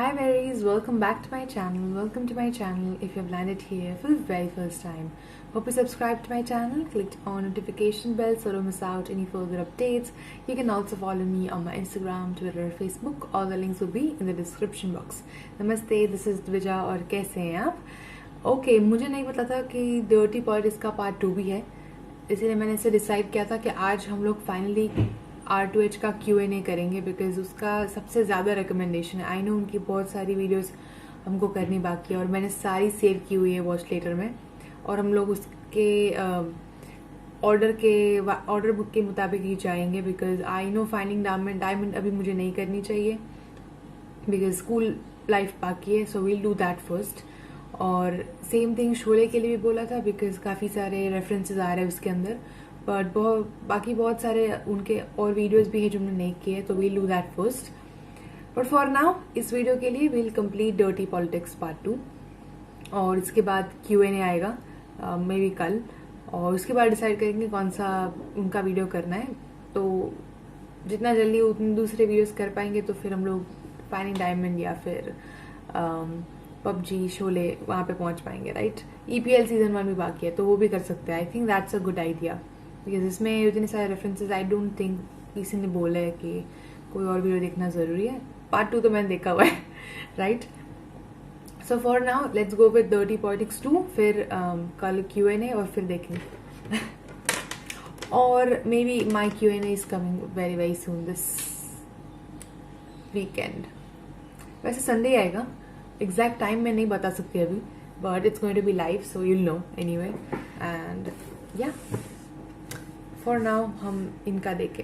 Hi berries, welcome back to my channel. Welcome to my channel if you have landed here for the very first time. Hope you subscribed to my channel, clicked on notification bell so don't miss out any further updates. You can also follow me on my Instagram, Twitter, Facebook. All the links will be in the description box. Namaste, this is Dvija और कैसे हैं आप? Okay, मुझे नहीं पता था कि Dirty Politics का पार्ट 2 भी है, इसलिए मैंने इसे डिसाइड किया था कि आज हम लोग फाइनली R2H का Q&A करेंगे बिकॉज उसका सबसे ज़्यादा रिकमेंडेशन है. आई नो उनकी बहुत सारी वीडियोस हमको करनी बाकी है और मैंने सारी सेव की हुई है वॉच लेटर में और हम लोग उसके ऑर्डर बुक के मुताबिक ही जाएंगे because I know finding diamond अभी मुझे नहीं करनी चाहिए बिकॉज स्कूल लाइफ बाकी है, so we'll do that first. और सेम थिंग शोले के लिए भी बोला था बिकॉज काफ़ी सारे रेफरेंसेस आ रहे हैं उसके अंदर, बट बाकी बहुत सारे उनके और वीडियोस भी हैं जो हमने नहीं किए, तो we'll do that first. But for now इस वीडियो के लिए we'll complete dirty politics part 2 और इसके बाद Q&A आएगा मे बी कल, और उसके बाद डिसाइड करेंगे कौन सा उनका वीडियो करना है. तो जितना जल्दी उतने दूसरे वीडियोस कर पाएंगे तो फिर हम लोग फाइंडिंग डायमंड या फिर PUBG शोले वहाँ पे पहुँच पाएंगे, राइट. EPL सीजन 1 भी बाकी है तो वो भी कर सकते हैं. I think that's a good idea because इसमें इतने सारे रेफरेंसेस आई डोंट थिंक किसी ने बोला है कि कोई और वीडियो देखना ज़रूरी है. पार्ट 2 तो मैंने देखा हुआ है, right. So for now let's go with dirty politics 2, फिर कल Q&A और फिर देखेंगे. और may be my Q&A is coming very very soon this weekend. वैसे संडे आएगा, एग्जैक्ट टाइम मैं नहीं बता सकती अभी, but it's going to be live so you'll know anyway. And yeah for now हम इनका देखें.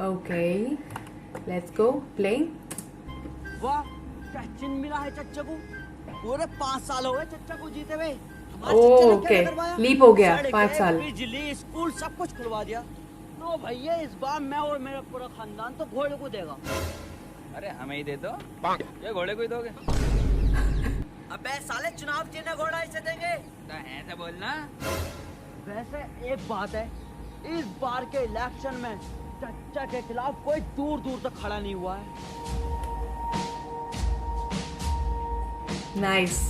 Okay let's go play. वाह क्या चिन्ह मिला है चच्चा को. पूरे 5 साल हो गए चच्चा को जीते हुए. ओके लीप हो गया 5 साल. बिजली स्कूल सब कुछ खुलवा दिया. तो भैया इस बार मैं और मेरा पूरा खानदान तो घोड़े को देगा. अरे हमें ही दे दो, ये घोड़े को ही दोगे. अबे साले चुनाव चिन्ह घोड़ा इसे देंगे तो ऐसे बोलना. वैसे एक बात है, इस बार के इलेक्शन में चच्चा के खिलाफ कोई दूर दूर तक खड़ा नहीं हुआ है. नाइस.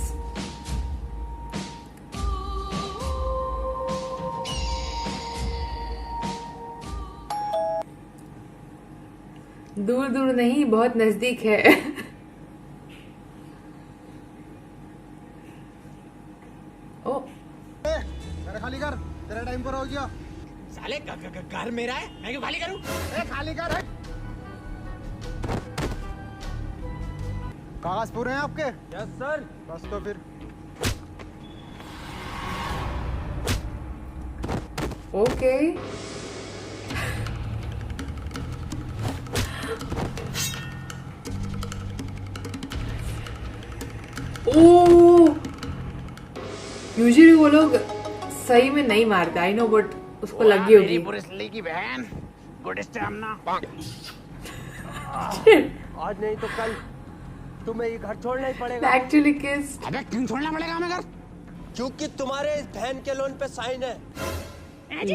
दूर दूर नहीं, बहुत नजदीक है. ओ घर खाली कर, तेरा टाइम पर हो गया. साले घर मेरा है, मैं क्यों खाली करूं? खाली कर. कागज पूरे हैं आपके? Yes sir. बस तो फिर ओके. ओ यूजुअली वो लोग सही में नहीं मारते, आई नो, बट उसको लगी होगी. पुलिस की बहन गुड स्टैमिना. आज नहीं तो कल तुम्हें ये घर छोड़ना ही पड़ेगा. एक्चुअली किस अबे क्यों छोड़ना पड़ेगा हमें घर? क्योंकि तुम्हारे इस बहन के लोन पे साइन है.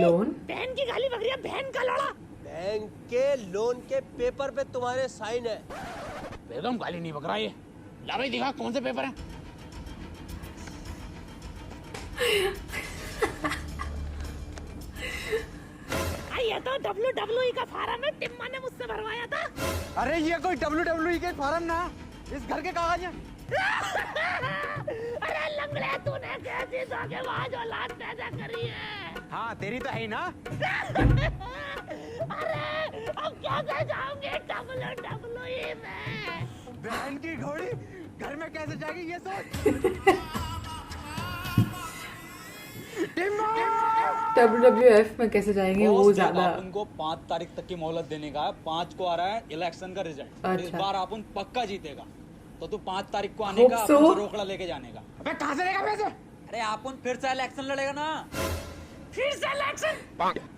लोन? बहन की गाली बकरिया, बहन का लड़ा. बैंक के लोन के पेपर पे तुम्हारे साइन है. बेगम गाली नहीं बकरा ये. ला भाई दिखा कौन से पेपर हैं. ये तो WWE का फार्म है, टिम्मा ने मुझसे भरवाया था. अरे ये कोई WWE के फार्म ना, इस घर के कागज हैं. अरे लंगड़े तूने कैसी धोखेबाज औलाद पैदा करी है. हाँ तेरी तो है ही ना. अरे अब कैसे जाऊंगे WWE में. बहन की घोड़ी घर में कैसे जाएगी ये सोच. WWF में कैसे जाएंगे वो ज्यादा. उनको 5 तारीख तक की मोहलत देने का है. 5 को आ रहा है इलेक्शन का रिजल्ट. अच्छा. इस बार अपन पक्का जीतेगा, तो तू 5 तारीख को आने का, so. अपन से रोकड़ा लेके जाने का. अबे कहां से लेगा पैसे? अरे अपन फिर से इलेक्शन लड़ेगा ना. फिर से इलेक्शन?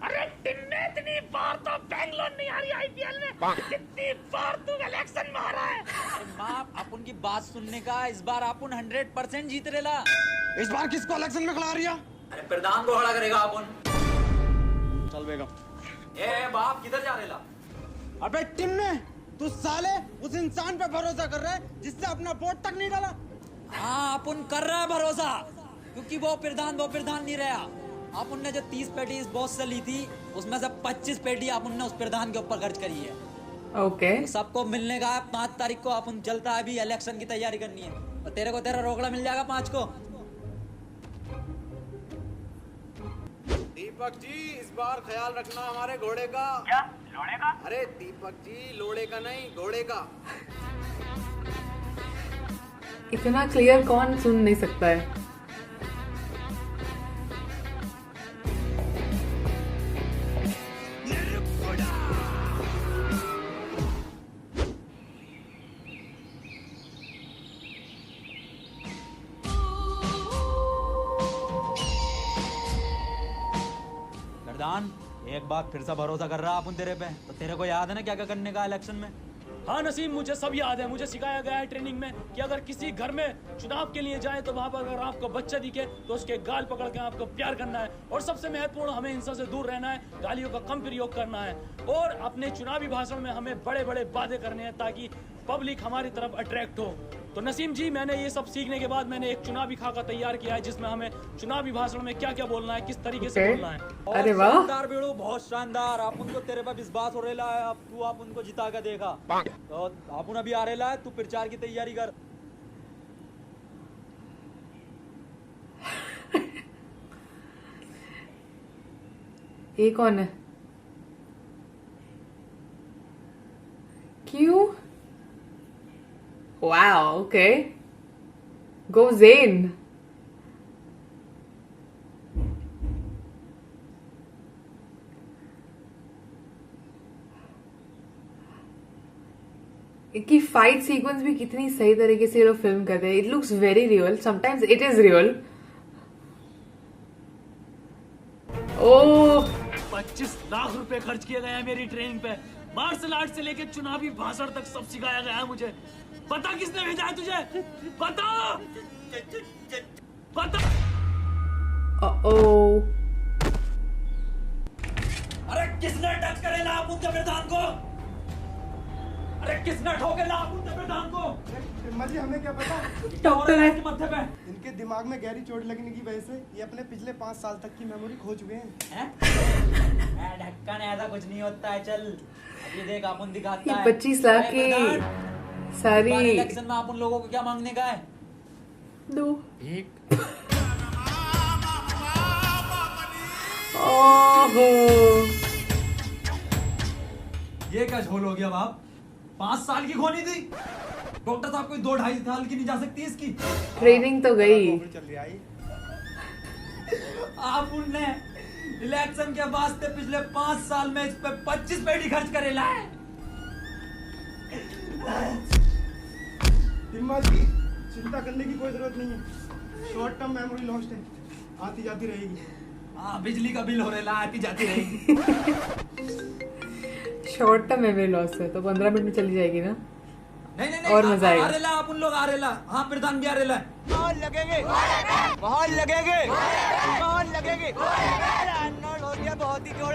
अरे टिन्ने इतनी बार तो बैंगलोर नहीं हारी IPL में, कितनी बार तू इलेक्शन में हारा है. अरे माँ अपन की बात सुनने का, इस बार अपन 100% जीत रेला. इस बार किसको इलेक्शन में खिला रही है? अरे प्रधान को खड़ा करेगा अपन. चल बेगम. ए बाप किधर जा रेला. अबे टिम्मे तू साले उस इंसान पे भरोसा कर रहा है जिससे अपना वोट तक नहीं डाला। हाँ अपन कर रहा है भरोसा, क्योंकि वो प्रधान नहीं रहा। अपन ने जो 30 पेटी इस बॉस से ली थी उसमें से 25 पेटी अपन ने उस प्रधान के ऊपर खर्च करी है। ओके तो सबको मिलने का है 5 तारीख को। अपन चलता है, अभी इलेक्शन की तैयारी करनी है। और तेरे को तेरा रोकड़ा मिल जाएगा 5 को। दीपक जी इस बार ख्याल रखना हमारे घोड़े का। क्या लोड़े का? अरे दीपक जी लोड़े का नहीं घोड़े का। इतना क्लियर कौन सुन नहीं सकता है। प्रधान एक बार फिर से भरोसा कर रहा अपन तेरे पे। तो तेरे को याद है ना क्या क्या करने का इलेक्शन में? हाँ नसीम, मुझे सब याद है। मुझे सिखाया गया है ट्रेनिंग में कि अगर किसी घर में चुनाव के लिए जाए तो वहां पर अगर आपको बच्चा दिखे तो उसके गाल पकड़ के आपको प्यार करना है। और सबसे महत्वपूर्ण, हमें हिंसा से दूर रहना है, गालियों का कम प्रयोग करना है। और अपने चुनावी भाषण में हमें बड़े बड़े वादे करने हैं ताकि पब्लिक हमारी तरफ अट्रैक्ट हो। तो नसीम जी, मैंने ये सब सीखने के बाद मैंने एक चुनावी खाका तैयार किया है जिसमें हमें चुनावी भाषण में क्या क्या बोलना है, किस तरीके से बोलना है। अरे वाह, शानदार बेड़ू, बहुत शानदार। अपन को तेरे पे विश्वास हो रहा है। अब तू अपन को जिता के देखा। तो अपन अभी आ रहा है, तू प्रचार की तैयारी कर। ये कौन है? क्यों? Wow, okay. Go Zayn. इनकी फाइट सीक्वेंस भी कितनी सही तरीके से ये लोग फिल्म करते हैं। It looks very real, sometimes it is real. Oh 25 lakh रुपए खर्च किए गए हैं मेरी ट्रेनिंग पे। मार्शल आर्ट से लेके चुनावी भाषण तक सब सिखाया गया है मुझे। पता किसने भेजा है तुझे? पता? पता? ओह अरे किसने टच करेला अपन के प्रधान को? अरे किसने ठोकेला अपन के प्रधान को? जी हमें क्या पता। डॉक्टर है। मत्थे पे इनके दिमाग में गहरी चोट लगने की वजह से ये अपने पिछले 5 साल तक की मेमोरी खो चुके हैं। ढक्कन, ऐसा कुछ नहीं होता है। चल अभी देख अपन दिखाता ये है। 25 लाख की सारी इलेक्शन में अपन लोगों को क्या मांगने का है? दो ओहो ये क्या झोल हो गया बाप? 5 साल की खोनी थी। डॉक्टर साहब कोई 2-2.5 साल की नहीं जा सकती इसकी। ट्रेनिंग तो गई। चल रही आई। आप उनने इलेक्शन के वास्ते पिछले 5 साल में इस पे 25 पेटी खर्च करेला है। हिम्मत जी चिंता करने की कोई जरूरत नहीं है। शॉर्ट टर्म मेमोरी लॉस्ट है, आती जाती रहेगी। हाँ बिजली का बिल हो रहा है, आती जाती रहेगी। शॉर्ट टर्म मेमोरी लॉस है तो 15 मिनट में चली जाएगी ना। नहीं और मजा आएगा। आ रेला अपन लोग आ रेला। हाँ प्रधान भी आ रेला। बहुत लगेंगे, बहुत लगेंगे, बहुत लगेंगे। हो गया बहुत ही जोड़।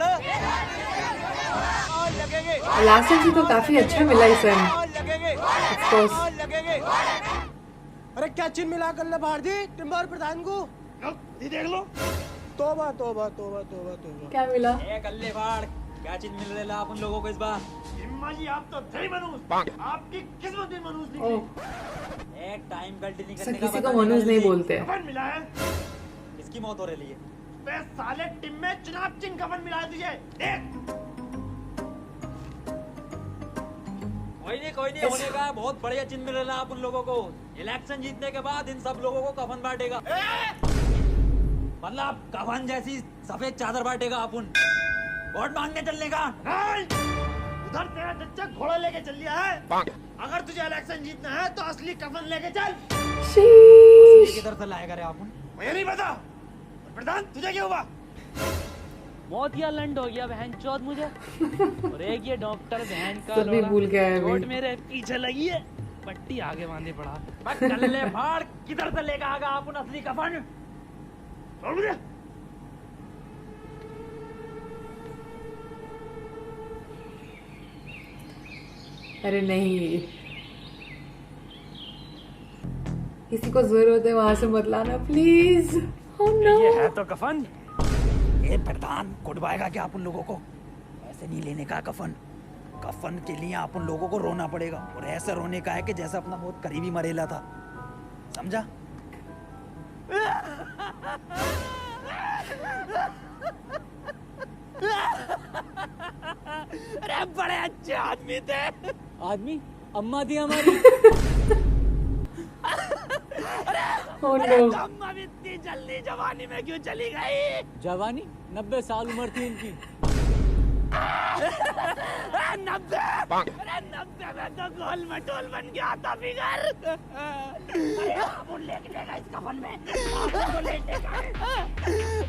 बहुत लगेंगे, लास्ट टाइम से तो काफी अच्छा मिला इस टाइम। बहुत लगेंगे, Of course। बहुत लगेंगे। अरे क्या चिन्ह मिला कर ले भारती टिम्बर प्रधान को। ये देख लो। तोबा तोबा तोबा तोबा तोबा। क्या मिला? ए कल्ले बाड़, क्या चीज मिल रहा है अपन लोगों को इस बार? हिम्मा जी, आप तो थे मनूस। आपकी किस्मत भी मनूस निकली। ओह एक टाइम गलती नहीं सर करने का किसी को पता मनूज निकाल नहीं ली। बोलते। कफन मिला है। इसकी मौत हो रही है। बे साले टीम में चुनाव चिन्ह कफन मिला है तुझे। देख। कोई नहीं होने का। बहुत बढ़िया चिन्ह मिल रहा है अपन लोगों को। इलेक्शन जीतने के बाद इन सब लोगों को कफन बांटेगा। मतलब कफन जैसी सफेद चादर बांटेगा अपन। वोट मांगने चलने का। उधर तेरा चच्चा घोड़ा लेके चल लिया है। अगर तुझे इलेक्शन जीतना है तो असली कफन लेके चल। शीश। किधर से लाएगा रे अपन? मुझे नहीं पता। प्रधान तुझे क्या हुआ? बहुत ही अलंड हो गया बहन चौथ मुझे। और एक ये डॉक्टर बहन का सभी लोड़ा, भूल गया है अभी। चोट मेरे पीछे लगी है, पट्टी आगे बांधे पड़ा। चल ले भाड़, किधर से लेकर आगा अपन असली कफन? छोड़ मुझे। अरे नहीं, किसी को जरूरत है वहां से मत लाना प्लीज। oh no. ये है तो कफन। ये प्रधान कुटवाएगा क्या आप उन लोगों को? ऐसे नहीं लेने का कफन। कफन के लिए आप उन लोगों को रोना पड़ेगा, और ऐसा रोने का है कि जैसा अपना बहुत करीबी मरेला था, समझा? अरे बड़े अच्छे आदमी थे। आदमी अम्मा थी हमारी। oh no. अम्मा भी इतनी जल्दी जवानी में क्यों चली गई? जवानी 90 साल उम्र थी इनकी। 90 में तो गोल मटोल बन गया था फिगर। अरे आप लेके जाएगा इस कफन में, आपको लेटेगा।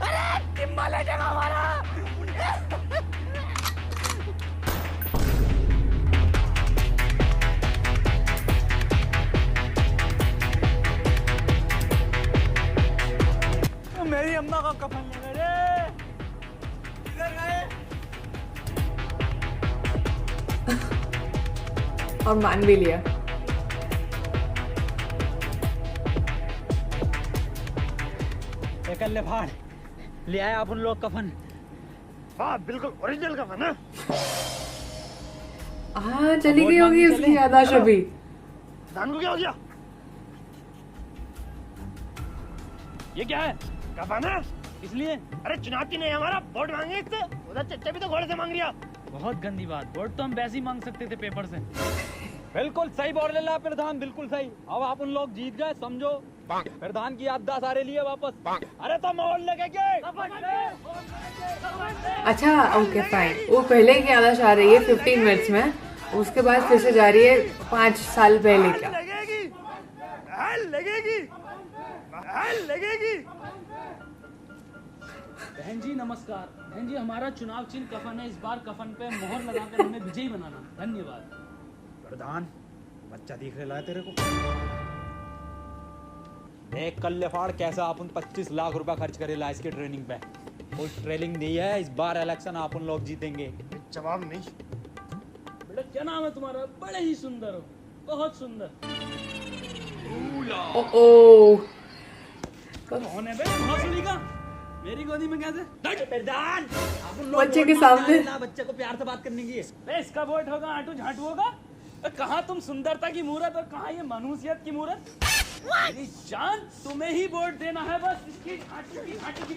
अरे टिम्मा लेटेगा हमारा। मेरी अम्मा का कफन ले गए। किधर गए? और मान भी लिया। ले फाड़, ले आए आप उन लोग कफन। हाँ बिल्कुल ओरिजिनल कफन है। हाँ चली गई होगी उसकी याददाश्त अभी। धान को क्या हो गया? ये क्या है? कफन है। इसलिए अरे चुनाती नहीं हमारा, वोट मांगे इससे। उधर चच्चा भी तो घोड़े से मांग रहा। बहुत गंदी बात। वोट तो हम वैसे ही मांग सकते थे पेपर से। बिल्कुल सही बोल रहे हैं प्रधान, बिल्कुल सही। अब आप उन लोग जीत गए, समझो प्रधान की याददाश्त सारे लिए वापस। अरे तो मोहन लगेंगे। अच्छा ओके फाइन, वो पहले की याददाश्त आ रही है 15 मिनट्स में, उसके बाद फिर से जा रही है 5 साल पहले क्या। लगेगी, लगेगी, लगेगी। बहन जी नमस्कार। बहन जी हमारा चुनाव चिन्ह कफन है, इस बार कफन पे मोहर लगाकर हमें विजयी बनाना। धन्यवाद। प्रधान बच्चा दिख रहा है तेरे को? देख कल्ले फाड़ कैसा अपन 25 लाख रुपया खर्च करेला इसके ट्रेनिंग पे। उस ट्रेनिंग दी है, इस बार इलेक्शन अपन लोग जीतेंगे। जवाब नहीं। बेटा क्या नाम है तुम्हारा? बड़े ही सुंदर हो, बहुत सुंदर। ओ कौन है बे? भोसड़ी का? मेरी गोदी में कैसे? प्रधान अपन लोग बच्चे के वोट मांगने सामने। आए ना, बच्चे को प्यार से बात करने की है। बे इसका वोट होगा आटू झाटू होगा? कहाँ तुम सुंदरता की मूरत और कहाँ ये मनुष्यत की मूरत? मेरी जान, तुम्हें ही वोट देना है बस। इसकी झाटू की झाटू की।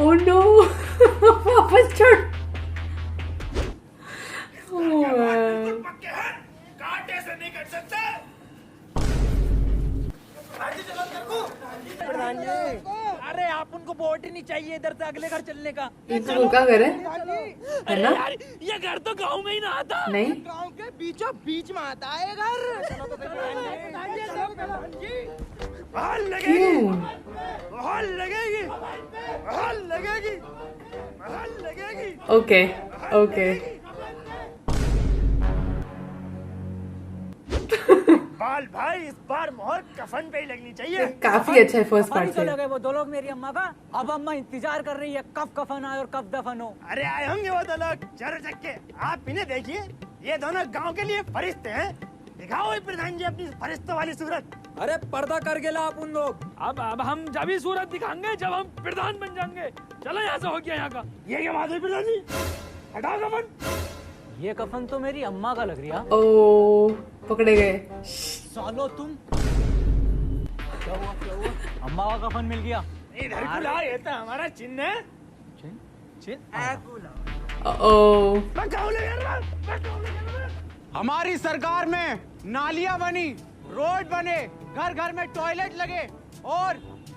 ओह नो वापस छोड़। पक्के हैं, कांटे से नहीं कट सकते। प्रधान जी, अरे आप उनको वोट ही नहीं चाहिए इधर से अगले घर चलने का। इनको क्या करे है ना? यार ये घर तो गांव में ही ना आता। नहीं गांव के बीचों बीच में आता है घर। मोहन लगेगी, क्यों? मोहन लगेगी, मोहन लगेगी, मोहन लगेगी। ओके ओके बाल भाई इस बार मोहर कफन पे ही लगनी चाहिए। काफी अच्छा है फर्स्ट पार्ट से। वो दो लोग मेरी अम्मा का। अब अम्मा इंतजार कर रही है कब कफन आए और कब दफन हो। अरे आए होंगे वो दो लोग जरूर चक्के। आप इन्हें देखिए, ये दोनों गांव के लिए फरिश्ते हैं। दिखाओ प्रधान जी अपनी फरिश्तों वाली सूरत। अरे पर्दा कर गेला आप उन लोग। अब हम जब ही सूरत दिखाएंगे जब हम प्रधान बन जाएंगे। चलो यहाँ से हो गया यहाँ का। ये क्या बात है प्रधान जी? हटाओ कफन। ये कफन तो मेरी अम्मा का लग रही है। ओ पकड़े गए। सालो तुम। क्या हुआ क्या हुआ? अम्मा का कफन मिल गया। इधर को ला, ये तो हमारा चिन्ह है। ओ मैं गाँव ले जा रहा हूँ, मैं गाँव ले जा रहा हूँ। हमारी सरकार में नालियां बनी, रोड बने, घर घर में टॉयलेट लगे, और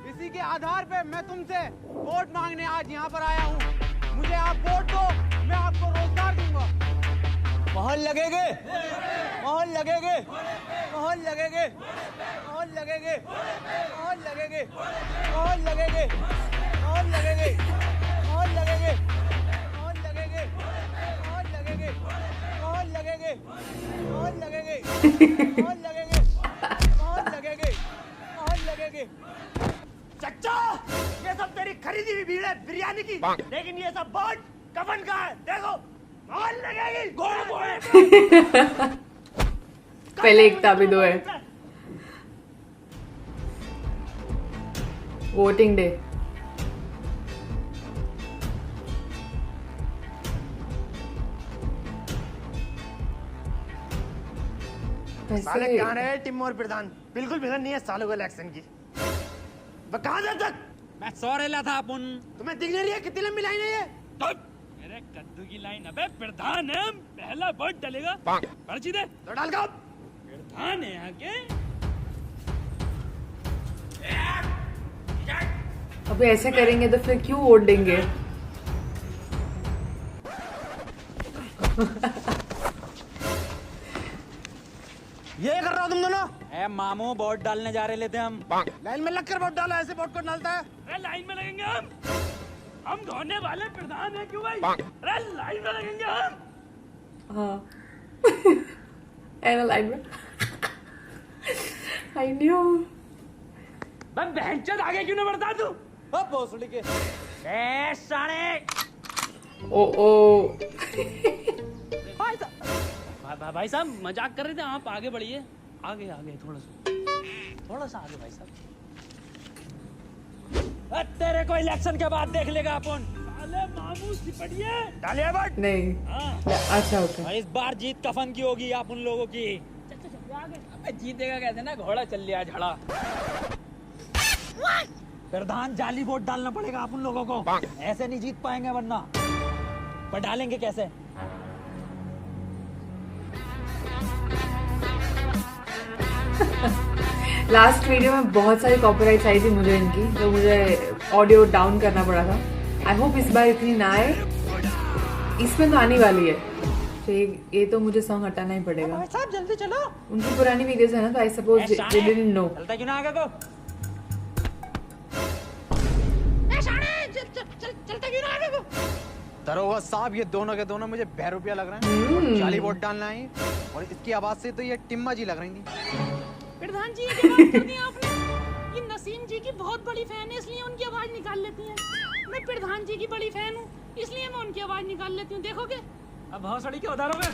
इसी के आधार पे मैं तुमसे वोट मांगने आज यहाँ पर आया हूँ। मुझे आप वोट दो, मैं आपको रोजगार दूंगा। मोहन लगेगे, मोहन लगेगे, मोहन लगेगे, मोहन लगेगे, मोहन लगेगे, मोहन लगेगे, मोहन लगेगे, मोहन लगेगे, मोहन लगेगे, मोहन लगेगे, मोहन लगेगे, मोहन लगेगे, मोहन लगेगे, मोहन लगेगे, मोहन लगेगे। चच्चा ये सब तेरी खरीदी हुई भीड़ है बिरयानी की, लेकिन ये सब वोट कफन कहाँ है? देखो मार लगेगी। पहले एकता भी दो है। Voting day. साले कहाँ रहे टिम्मो और प्रधान? बिल्कुल भिलन नहीं है सालों को इलेक्शन की। वो कहाँ था तक? मैं सो रहा था अपन। तुम्हें दिख नहीं रही है कितनी लंबी लाइन है ये? मेरे कद्दू की लाइन। अबे प्रधान है, पहला वोट डलेगा। पर्ची दे। तो डाल का। प्रधान है यहाँ के। अबे ऐसे करेंगे तो फिर क्यों वोट देंगे? ये कर रहा हो तुम दोनों? ए मामू वोट डालने जा रहे थे हम। लाइन में लगकर वोट डालो, ऐसे वोट कौन डालता है? अरे लाइन में लगेंगे हम धोने वाले प्रधान है क्यों भाई? अरे लाइन में लगेंगे हम। हाँ। एना लाइन में। I knew. मैं बहनचोद आगे क्यों नहीं बढ़ता तू? अब भोसड़ी के। ए साले। ओ। भाई साहब मजाक कर रहे थे, आप आगे बढ़िए। आगे थोड़ा सा आगे भाई साहब। तेरे को इलेक्शन के बाद देख लेगा अपन। साले मामू सिपटिए। डालिए वोट। नहीं। हाँ। अच्छा ओके। और इस बार जीत कफन की होगी आप उन लोगों की। अबे जीतेगा कैसे ना, घोड़ा चल लिया झड़ा। प्रधान जाली वोट डालना पड़ेगा आप उन लोगों को। ऐसे नहीं जीत पाएंगे वरना। पर डालेंगे कैसे? लास्ट वीडियो में बहुत सारी कॉपीराइट्स आई थी मुझे इनकी, तो मुझे ऑडियो डाउन करना पड़ा था। आई होप इस बार इतनी ना आए। इसमें तो आने वाली है, तो ये तो मुझे सॉन्ग हटाना ही पड़ेगा। साहब जल्दी चलो। उनकी पुरानी वीडियोस है ना, तो I suppose they didn't know. चलता क्यों ना आगे को? चलता क्यों ना आगे को? दरोगा साहब, ये दोनों के दोनों मुझे 2 रुपया लग रहे हैं। जाली वोट डालना है और इसकी आवाज से तो ये टिम्मा जी लग रही थी। प्रधान जी, ये क्या बात कर दी आपने? ये नसीम जी की बहुत बड़ी फैन है, इसलिए उनकी आवाज निकाल लेती हैं। मैं प्रधान जी की बड़ी फैन हूँ, इसलिए मैं उनकी आवाज निकाल लेती हूँ। देखोगे? अब भौसड़ी के उधारों में।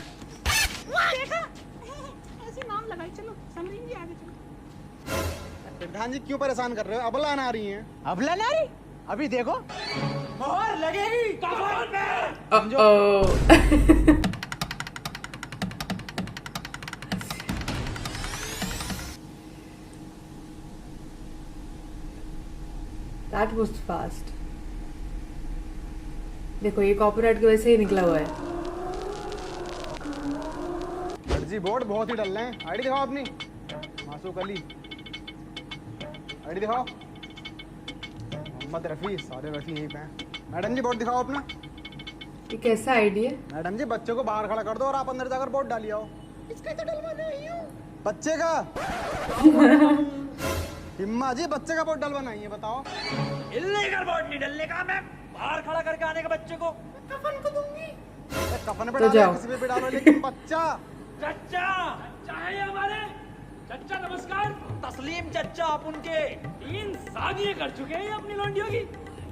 देखा? ऐसे नाम लगाई। चलो समरीन जी आगे चलो। प्रधान जी क्यों परेशान कर रहे हो? अबला ना आ रही हैं। अबला ना रही? अभी देखो मोहर लगेगी कफन पे। That was fast. देखो ये कॉपीराइट की वजह से ही निकला हुआ है। जी वोट बहुत ही डल रहे हैं। आईडी दिखाओ अपनी। मासूक अली आईडी दिखाओ। मोहम्मद रफी, सारे रफी यहीं पे हैं। मैडम जी वोट दिखाओ अपना। ये कैसा आईडी है? मैडम जी बच्चों को बाहर खड़ा कर दो और आप अंदर जाकर वोट डालिए आओ। इसका तो डलवाना ही हूँ। बच्चे का हिम्मा जी, बच्चे का वोट डलवाना है, बताओ। इल्लीगल वोट नहीं डलने का। मैं बाहर खड़ा करके आने का बच्चे को। कफन को दूंगी। कफन पे तो डालो, जाओ। किसी पे भी डालो, लेकिन बच्चा। चच्चा चाहे हमारे चच्चा नमस्कार। तस्लीम चच्चा अपन के 3 शादियां कर चुके हैं अपनी लौंडियों की।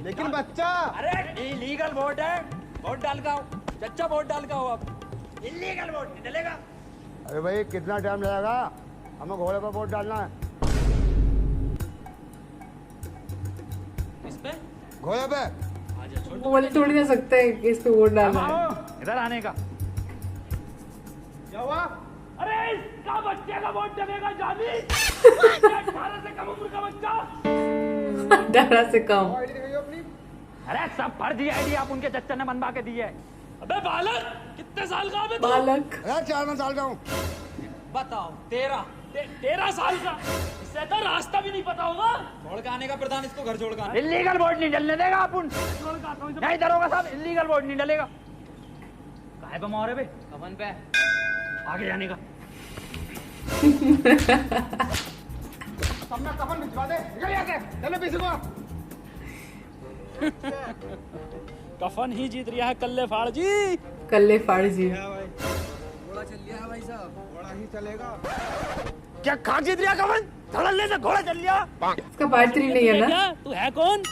लेकिन बच्चा। अरे इलीगल वोट है, वोट डाल का हो चच्चा, वोट डाल का हो। अब इलीगल वोट नहीं डलेगा। अरे भाई कितना टाइम लगेगा? हमें घोड़े पर वोट डालना है। इस पे घोड़े पे आजा छोड़। वो बोले थोड़ी ना सकते हैं कि इस पे वोट डालना है। इधर आने का। क्या हुआ? अरे इसका बच्चे का वोट डलेगा जानी। 18 से कम उम्र का बच्चा। 18 से कम। आईडी दिखाइए अपनी। अरे सब फर्जी आईडी आप उनके चच्चा ने बनवा के दी है। अबे बालक, कितने साल का है तू? बालक। अरे 4 साल का हूँ। बताओ 13 13 साल का। इससे तो रास्ता भी नहीं पता होगा। छोड़ के आने का प्रधान, इसको घर छोड़ के आने। इलीगल वोट नहीं डलने देगा अपन। नहीं दरोगा साहब, इलीगल वोट नहीं डलेगा। काहे पे मोहरे पे? कफन पे आगे जाने का। अपना कफन भिजवा दे। निकल यहाँ से। चलो पीछे को। कफन ही जीत रहा है कल्ले फाड़ जी। कल्ले फाड़ जी। घोड़ा चल लिया भाई साहब। घोड़ा ही चलेगा। क्या कहाँ जीत रहा कफन? धड़ल्ले से घोड़ा चल लिया। इसका पार्ट 3 नहीं है ना? क्या तू है कौन?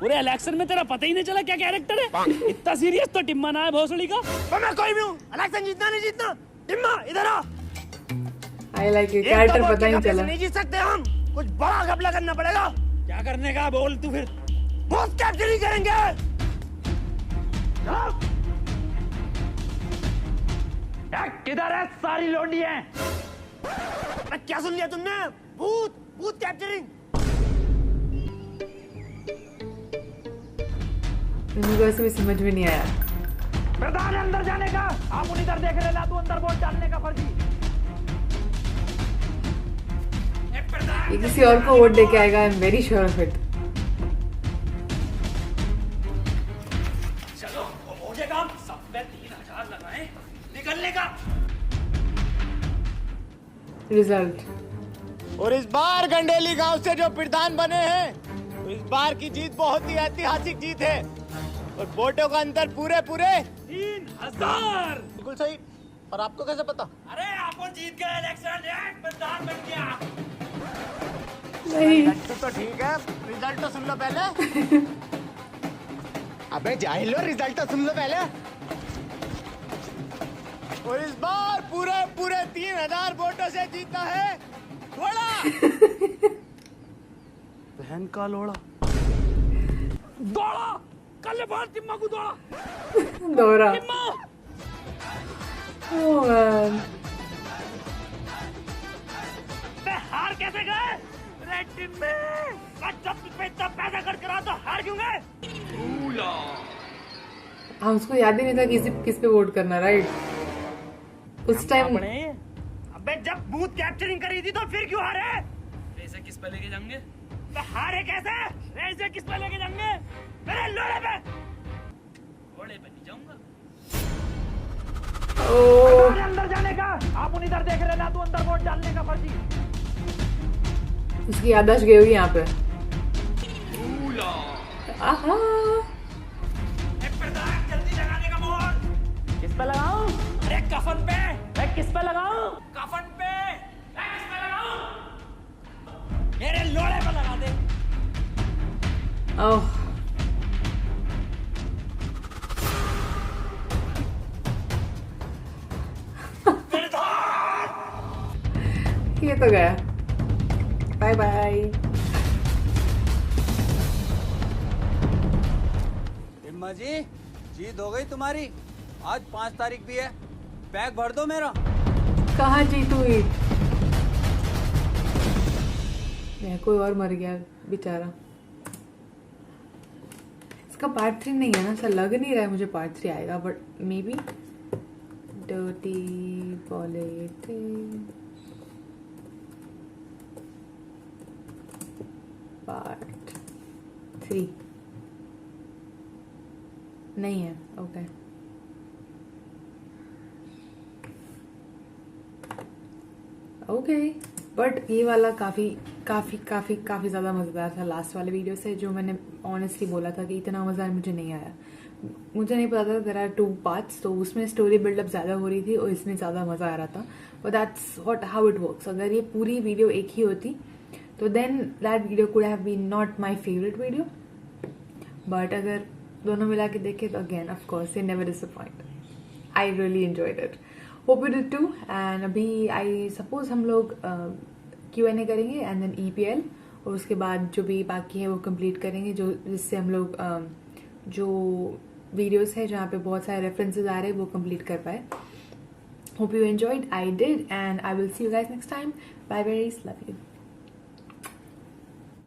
पूरे इलेक्शन में तेरा पता ही नहीं चला क्या कैरेक्टर है। इतना सीरियस तो टिम्मा ना है भोसड़ी का। तो मैं कोई भी हूँ, इलेक्शन जीतना नहीं जीतना। टिम्मा इधर आ। आई लाइक इट, कैरेक्टर पता ही नहीं चला। नहीं जीत सकते हम, कुछ बड़ा घपला करना पड़ेगा। क्या करने का बोल तू फिर। बहुत कैप्चरिंग करेंगे। किधर है सारी लोंडी है। क्या सुन लिया तुमने? भूत भूत कैप्चरिंग। मुझे वैसे भी समझ में नहीं आया। प्रधान अंदर जाने का, आप उन इधर देख रहे ला तू अंदर वोट डालने का फर्जी। ये किसी और को वोट दे के आएगा, I am very sure of it. चलो हो जाएगा, हम सब पे 3000 लगाए निकलने का। रिजल्ट। और इस बार गंडेली गांव से जो प्रधान बने हैं, तो इस बार की जीत बहुत ही ऐतिहासिक जीत है। और वोटों का अंतर पूरे 3000। बिल्कुल सही। और आपको कैसे पता? अरे आप जीत गए इलेक्शन, प्रधान बन गया। नहीं तो ठीक है, रिजल्ट तो सुन लो पहले। अबे जाहिल हो, रिजल्ट तो सुन लो पहले। और इस बार पूरे 3000 वोटों से जीता है घोड़ा। बहन का लोड़ा। दौड़ा कल बाहर टिम्मा को दौड़ा। दौड़ा। टिम्मा ओह मैन, हार कैसे गए? रेड टीम में जब इतना पैसा खर्च करा तो हार क्यों गए? हाँ उसको याद ही नहीं था किस पे वोट करना, राइट? उस टाइम अबे जब बूथ कैप्चरिंग करी थी तो फिर क्यों हारे? ऐसे किस पे लेके जाएंगे? हारे कैसे? ऐसे किस पे लेके जाएंगे? मेरे लोड़े पे। घोड़े पे नहीं जाऊंगा। ओह अंदर जाने का, आप उन इधर देख रहे ना तू अंदर वोट डालने का फर्जी। उसकी याददाश्त गई होगी यहाँ पे। आहा प्रधान जल्दी लगाने का मोहर। किस पे लगाऊं? अरे कफन पे। मैं किस पे लगाऊं? कफन पे। मैं किस पे लगाऊं? मेरे लोड़े पे लगा दे। ओह ये तो गया। Bye bye. टिम्मा जी, जीत हो गई तुम्हारी। आज 5 तारीख भी है, बैग भर दो मेरा। कहाँ जीत हुई? कोई और मर गया बेचारा। इसका पार्ट 3 नहीं है ना, ऐसा लग नहीं रहा है मुझे पार्ट 3 आएगा, but may be. Dirty politics part 3 नहीं है। ओके ओके, बट ये वाला काफ़ी ज़्यादा मज़ेदार था लास्ट वाले वीडियो से, जो मैंने ऑनेस्टली बोला था कि इतना मज़ा मुझे नहीं आया। मुझे नहीं पता था देयर आर 2 पार्ट्स, तो उसमें स्टोरी बिल्डअप ज़्यादा हो रही थी और इसमें ज़्यादा मज़ा आ रहा था। But that's what how it works. अगर ये पूरी वीडियो एक ही होती तो then that video could have been not my favourite video, but अगर दोनों मिला के देखे तो अगेन ऑफ कोर्स ये never disappoint. I really enjoyed it, hope you did too. And अभी आई सपोज हम लोग Q&A करेंगे एंड देन EPL, और उसके बाद जो भी बाकी है वो कंप्लीट करेंगे, जो जिससे हम लोग जो वीडियोस है जहाँ पे बहुत सारे रेफरेंसेस आ रहे हैं वो कंप्लीट कर पाए। Hope you enjoyed, I did, and I will see you guys next time. Bye bye, love you.